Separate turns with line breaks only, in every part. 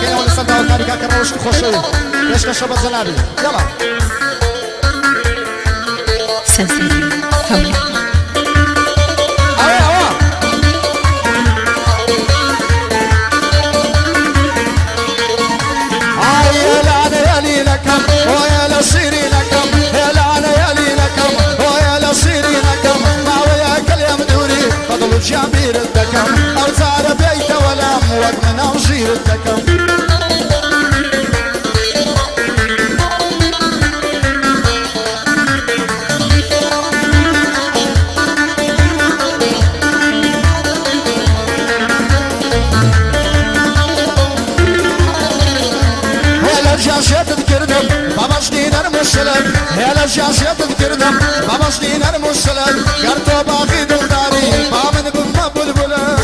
كاين ولا صدق وكاريكا كروش خوشي باش كشرب الزنابي يلا
سلسلة هوا
جابير الدكم أو زار بيت ولا موك من أوجير الدكم هلا جاشيت تذكرنم بابا شنين المشلم هلا جاشيت تذكرنم بابا شنين المشلم قرتو باقي دلداري بامن بما بلبلة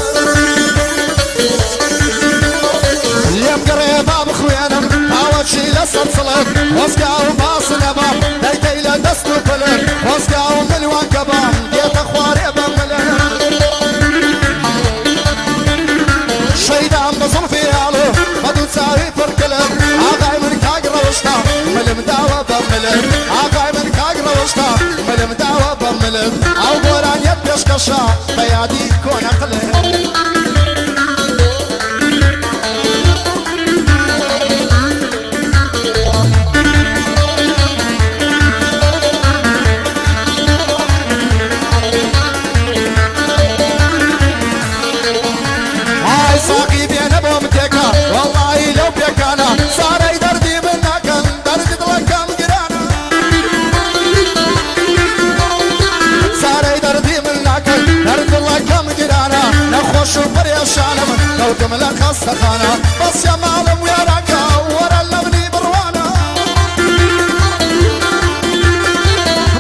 اليوم قريبا بخويانم هاوت شي لسلسلة واسقاو باصنا بام دايتي لدستو بلن واسقاو ملوان كبام ديت اخواري بملن شيدان بصل في عالو بدو تساوي فركلم عقاي من كاقرا وشتا ملم داوة بملم عقاي من كاقرا وشتا ملم داوة بملم او بوران يبيش كشا بيادي كون اقلم شوفر يا شالم لو تملك السخانة بس يا معلم ويا راكا ورا اللبني بروانا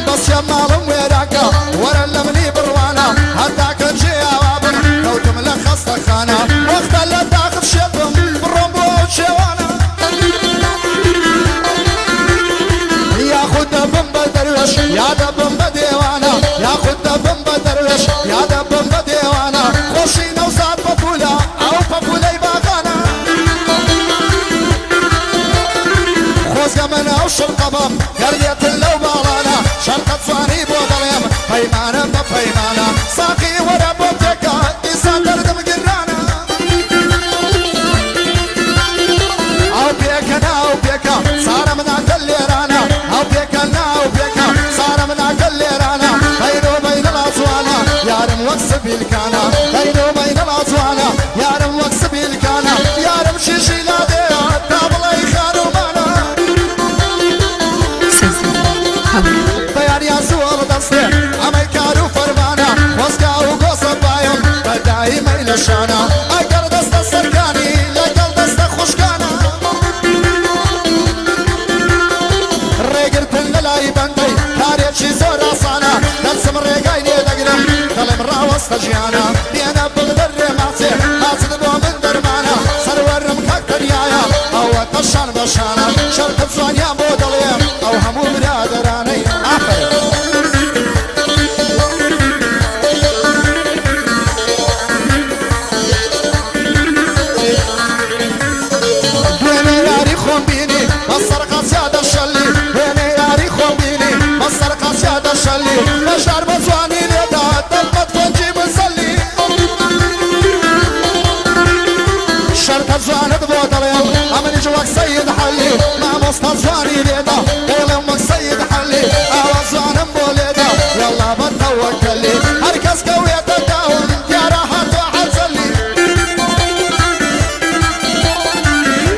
بس يا معلم ويا راكا ورا اللبني بروانا هداك الجواب لو تملك السخانة وقت اللي تاخذ شبم بالرمبو وشوانا يا خد دبن بدروش يا دبن بديوانا يا خد دبن بدروش يا دبن بديوانا خوشينا وزاد بابولا او بابولاي باغانا خوزقا من او شرقبم قرية اللو بالانا شرقة صاني بوضليم بيمانا ببيمانا ساقي ورا بوتيكا إنسان دردم قرانا او بيكنا او بيكا صار من عقليرانا او بيكنا او بيكا صار من عقليرانا بينو بين الأصوانا يارم وقص بالكانا بينو بين الأصوانا يارم وقص بالكانا يارم شيشي لا ديا تابلا يخانو مانا بيان يا سوال دستي عمي كارو فرمانا واسكا وقوص بايم بداي ميل شانا اقر دست سركاني لقل دست خوشكانا ريقر تنلاي بندي كاريتشي زورا صانا نلسم ريقايني دقلم دلم راوس تجيانا بينا بغدر معسي حاسد بو من درمانا سرورم كاك دنيايا او تشان بشانا شرط بزوانيا بو دليم او همو برادراني آخر ويني ياري خون بيني بصر قاسياد الشلي ويني ياري خون بيني بصر قاسياد الشلي مشار بزواني ليدا دلمت فنجي مسلي شرط بزواني بودليم امني جواك سيد حلي ما مستزواني ليدا قولمك سيد حلي اوزوانم بوليدا يلا بتوكلي هركز كوية الداون يا راحت واحد زلي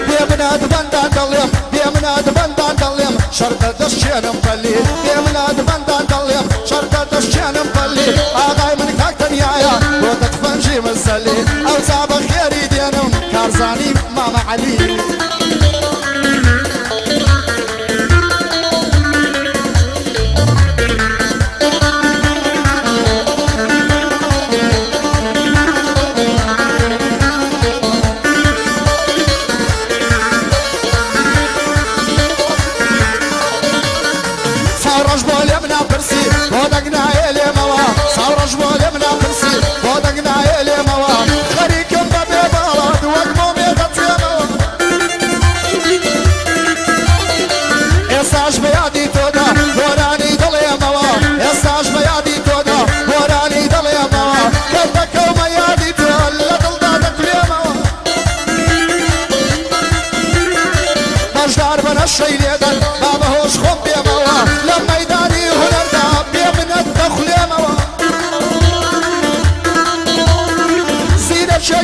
بيمناد بندان دليم بيمناد بندان دليم شرط دشين مبلي بيمناد بندان دليم شرط دشين مبلي اغاي من كاك دنيايا ودك فنجي مسلي او زاب خيري دينم كارزاني ماما علي صورج بولي منا برسي ودقنا يلي موا صورج بولي منا برسي ودقنا يلي موا خريكم ببي بلد وقمو ميدت يموا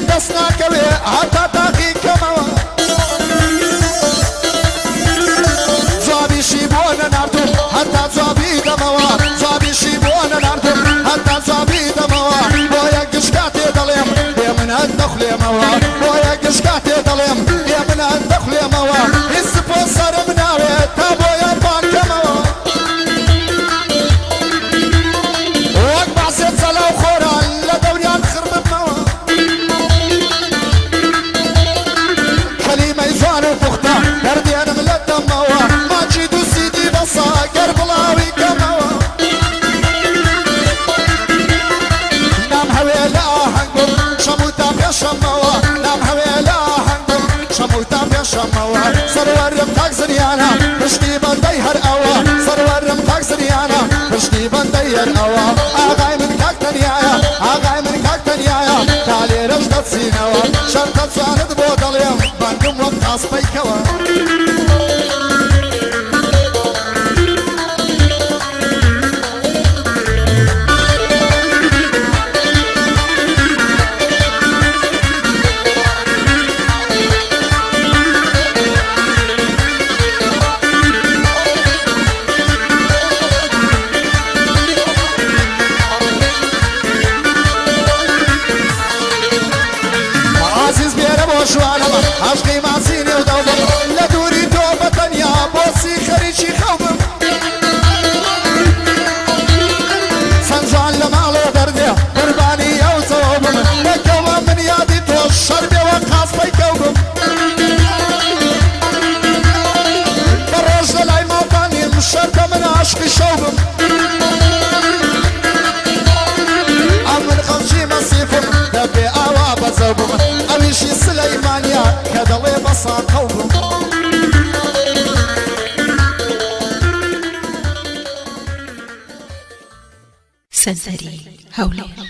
یەک دەست ناکەوێ هەتا تاقی کەمەوە جوابیشی بۆ نەناردوم هەتا جوابی دەمەوە جوابیشی بۆ نەناردوم هەتا جوابی دەمەوە بۆ یەک گشتکاتێ دەڵێم بێ من هەر دەخولێمەوە بۆ یەک گشتکاتێ دەڵێم بێ من هەر دەخولێمەوە هیچ سپۆ سەرم ناوێت تا بۆ یارمان کەمەوە وەک باسێت سەلاو خۆران لە دەوریان خربمەوە کەلیمەی جوان و پوختە دەردێنم لە دەمەوە ماچی دووسیدی بەسا گەر بڵاوی کەمەوە نام هەوێ لە ئاهەنگم شەموتا پێشەمەوە نام هەوێ لە ئاهەنگم شەموتا پێشەمەوە سەروەرم تاک زریانە پشتی بەندەی هەر ئەوە سەروەرم تاک زریانە پشتی بەندەی هەر ئەوە ئاغای من کاک تەنیایە ئاغای من کاک تەنیایە تا لێرەش دەچینەوە شەرتە جوانت بۆ دەڵێم بەندم وەک تاسپەیکەوە عزیز بێرە بۆ شوانەوە عاشقی ماسی نێو دەوبم لە دووری تۆ بەتەنیا بۆچی خەریکی خەوبم چەند جوان لە ماڵێ دەردێ قوربانی ئەو جەوابم لەکەوە من یادی تۆ شەر بێوە قاسپەی کەوبم بەڕۆژ لە لای ماڵدانیم شەرکە من عاشقی شەوبم ئەم من خەڵکی مەسیفم دەبێ ئاوا بەزەوبم ئەویشی سلەیمانیا کە دەڵێ بەسا قەوبم
سەنسەری هەولێر